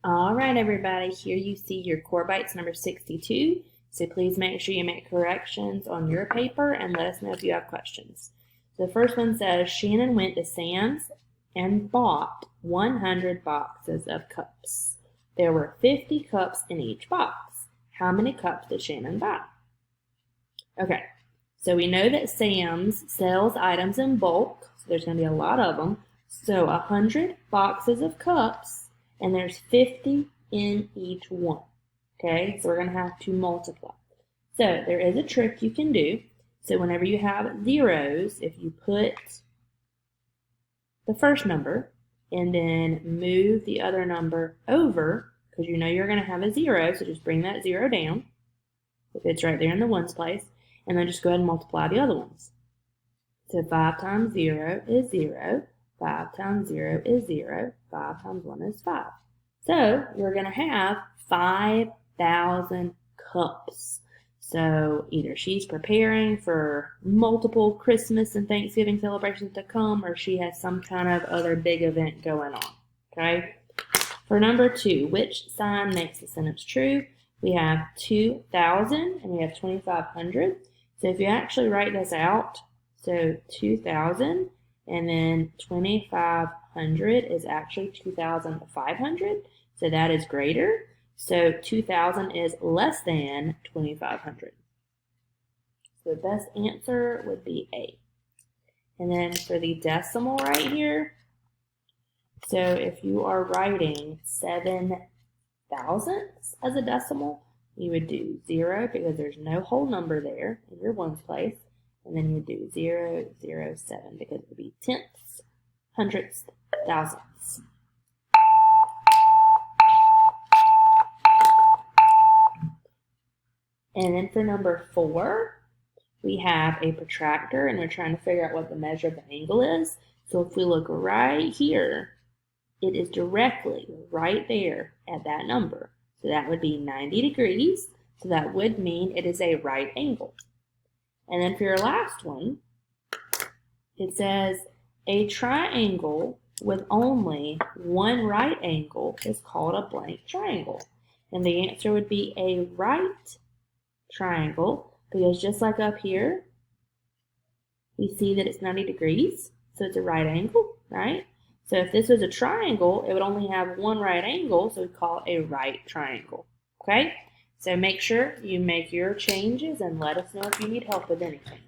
All right, everybody, here you see your core bites number 62. So please make sure you make corrections on your paper and let us know if you have questions. So the first one says, Shannon went to Sam's and bought 100 boxes of cups. There were 50 cups in each box. How many cups did Shannon buy? Okay, so we know that Sam's sells items in bulk, so there's going to be a lot of them. So 100 boxes of cups, and there's 50 in each one. Okay, so we're going to have to multiply. So there is a trick you can do. So whenever you have zeros, if you put the first number and then move the other number over, because you know you're going to have a zero, so just bring that zero down if it's right there in the ones place, and then just go ahead and multiply the other ones. So 5 times 0 is 0, 5 times 0 is 0, 5 times 1 is 5. So we're going to have 5,000 cups. So either she's preparing for multiple Christmas and Thanksgiving celebrations to come, or she has some kind of other big event going on. Okay? For number 2, which sign makes the sentence true? We have 2,000 and we have 2,500. So if you actually write this out, so 2,000 and then 2,500 is actually 2,500. So that is greater. So 2,000 is less than 2,500. So the best answer would be A. And then for the decimal right here, so if you are writing 7 thousandths as a decimal, you would do 0 because there's no whole number there in your ones place. And then you do 0, 0, 7 because it would be tenths, hundredths, thousandths. And then for number 4, we have a protractor and we're trying to figure out what the measure of the angle is. So if we look right here, it is directly right there at that number. So that would be 90 degrees. So that would mean it is a right angle. And then for your last one, it says a triangle with only one right angle is called a blank triangle. And the answer would be a right triangle, because just like up here, we see that it's 90 degrees, so it's a right angle, right? So if this was a triangle, it would only have one right angle, so we call it a right triangle, okay? So make sure you make your changes and let us know if you need help with anything.